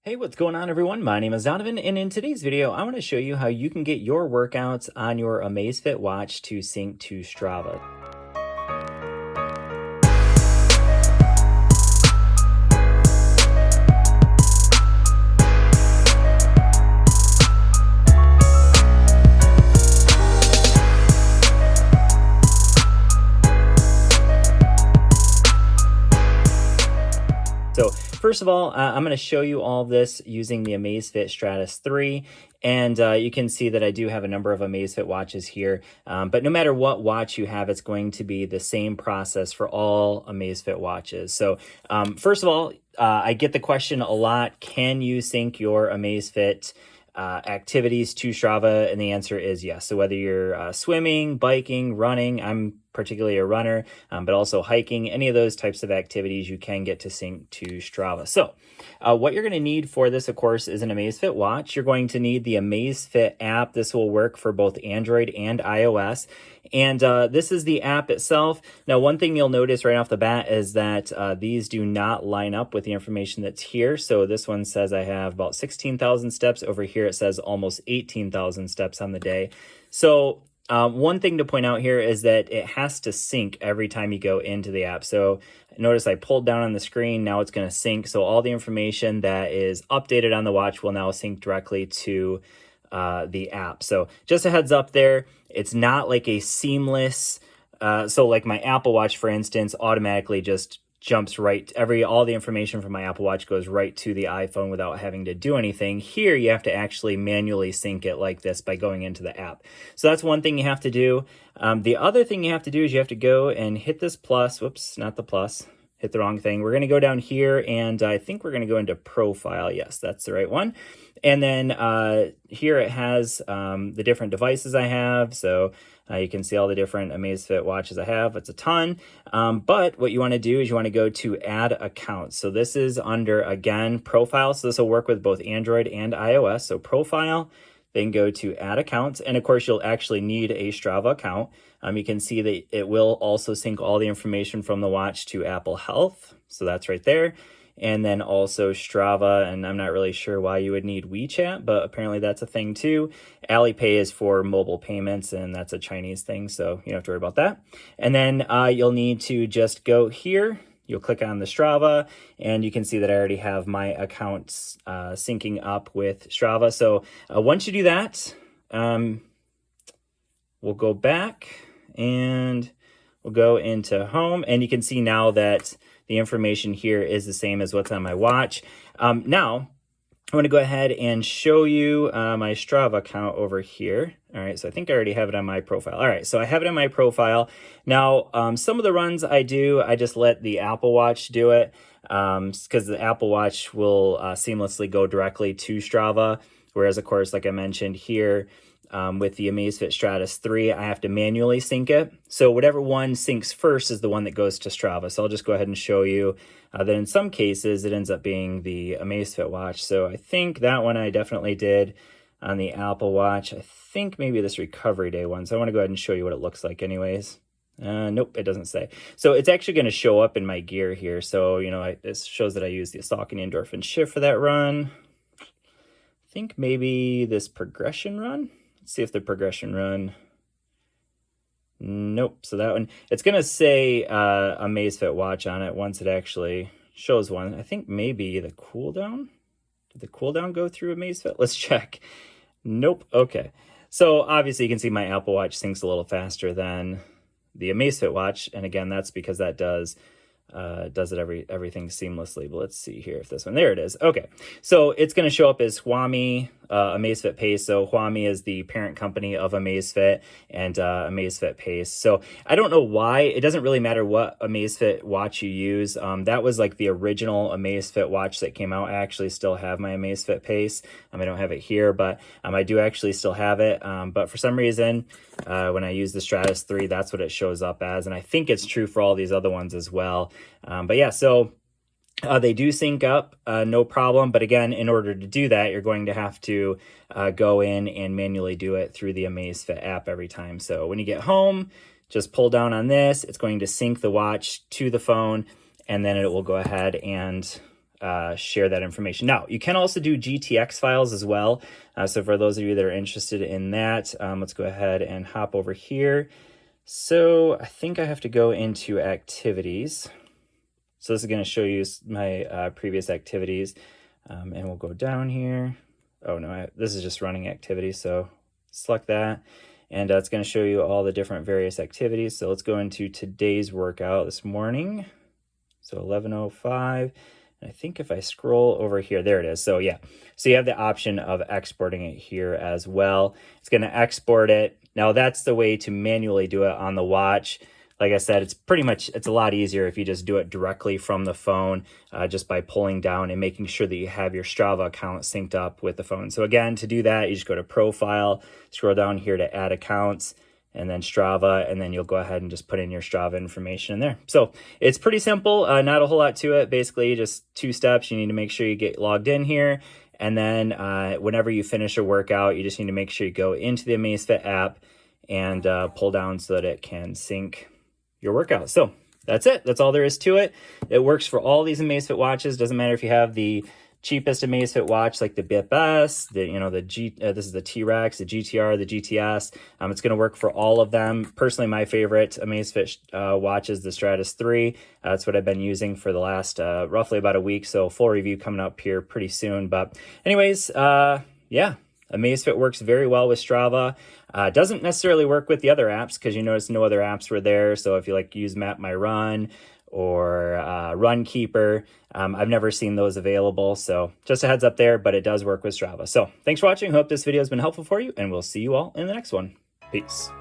Hey, what's going on, everyone? My name is Donovan, and in today's video, I want to show you how you can get your workouts on your Amazfit watch to sync to Strava. So first of all, I'm going to show you all of this using the Amazfit Stratus 3. And you can see that I do have a number of Amazfit watches here. But no matter what watch you have, it's going to be the same process for all Amazfit watches. So first of all, I get the question a lot, can you sync your Amazfit activities to Strava? And the answer is yes. So whether you're swimming, biking, running, I'm particularly a runner, but also hiking, any of those types of activities you can get to sync to Strava. So what you're going to need for this, of course, is an Amazfit watch. You're going to need the Amazfit app. This will work for both Android and iOS. And this is the app itself. Now, one thing you'll notice right off the bat is that these do not line up with the information that's here. So this one says I have about 16,000 steps. Over here, it says almost 18,000 steps on the day. So one thing to point out here is that it has to sync every time you go into the app. So notice I pulled down on the screen, now it's going to sync. So all the information that is updated on the watch will now sync directly to the app. So just a heads up there, it's not like a seamless, so like my Apple Watch, for instance, automatically just jumps right, all the information from my Apple Watch goes right to the iPhone without having to do anything. Here, you have to actually manually sync it like this by going into the app. So that's one thing you have to do. The other thing you have to do is you have to go and hit this plus. Whoops, not the plus. Hit the wrong thing. We're going to go down here, and I think we're going to go into profile. Yes, that's the right one. And then here it has the different devices I have. So you can see all the different Amazfit watches I have. It's a ton. But what you want to do is you want to go to add accounts. So this is under, again, profile. So this will work with both Android and iOS. So profile, then go to add accounts. And of course, you'll actually need a Strava account. You can see that it will also sync all the information from the watch to Apple Health. So that's right there. And then also Strava, and I'm not really sure why you would need WeChat, but apparently that's a thing too. Alipay is for mobile payments, and that's a Chinese thing, so you don't have to worry about that. And then you'll need to just go here. You'll click on the Strava, and you can see that I already have my accounts syncing up with Strava. So once you do that, we'll go back and we'll go into home, and you can see now that the information here is the same as what's on my watch. Now, I want to go ahead and show you my Strava account over here. All right, so I think I already have it on my profile. All right, so I have it on my profile. Now, some of the runs I do, I just let the Apple Watch do it because the Apple Watch will seamlessly go directly to Strava. Whereas, of course, like I mentioned here, with the Amazfit Stratus 3, I have to manually sync it. So whatever one syncs first is the one that goes to Strava. So I'll just go ahead and show you that in some cases it ends up being the Amazfit watch. So I think that one I definitely did on the Apple Watch. I think maybe this recovery day one. So I want to go ahead and show you what it looks like anyways. Nope, it doesn't say. So it's actually going to show up in my gear here. So, you know, this shows that I use the Saucony Endorphin Shift for that run. I think maybe this progression run. See if the progression run. Nope. So that one, it's going to say Amazfit watch on it once it actually shows one. I think maybe the cooldown. Did the cooldown go through Amazfit? Let's check. Nope. Okay. So obviously you can see my Apple Watch syncs a little faster than the Amazfit watch. And again, that's because that does everything seamlessly. But let's see here if this one, there it is. Okay, so it's going to show up as Huami Amazfit Pace. So Huami is the parent company of Amazfit and Amazfit Pace. So I don't know why. It doesn't really matter what Amazfit watch you use. That was like the original Amazfit watch that came out. I actually still have my Amazfit Pace. I don't have it here, but I do actually still have it. But for some reason, when I use the Stratus 3, that's what it shows up as. And I think it's true for all these other ones as well. But yeah, so they do sync up, no problem. But again, in order to do that, you're going to have to go in and manually do it through the Amazfit app every time. So when you get home, just pull down on this. It's going to sync the watch to the phone, and then it will go ahead and share that information. Now, you can also do GTX files as well. So for those of you that are interested in that, let's go ahead and hop over here. So I think I have to go into activities. So this is going to show you my previous activities, and we'll go down here. Oh no, this is just running activities, so select that, and it's going to show you all the different various activities. So let's go into today's workout this morning. So 11:05, and I think if I scroll over here, there it is. So yeah, so you have the option of exporting it here as well. It's going to export it. Now that's the way to manually do it on the watch. Like I said, it's a lot easier if you just do it directly from the phone, just by pulling down and making sure that you have your Strava account synced up with the phone. So again, to do that, you just go to Profile, scroll down here to Add Accounts, and then Strava, and then you'll go ahead and just put in your Strava information in there. So it's pretty simple, not a whole lot to it. Basically, just 2 steps. You need to make sure you get logged in here, and then whenever you finish a workout, you just need to make sure you go into the Amazfit app and pull down so that it can sync your workout. So that's it. That's all there is to it. It works for all these Amazfit watches. Doesn't matter if you have the cheapest Amazfit watch like the BIPS, this is the T-Rex, the GTR, the GTS. It's going to work for all of them. Personally, my favorite Amazfit watch is the Stratus 3. That's what I've been using for the last roughly about a week. So full review coming up here pretty soon. But anyways, yeah. Amazfit works very well with Strava. Doesn't necessarily work with the other apps because you notice no other apps were there. So if you like use Map My Run or Runkeeper, I've never seen those available. So just a heads up there, but it does work with Strava. So thanks for watching. Hope this video has been helpful for you, and we'll see you all in the next one. Peace.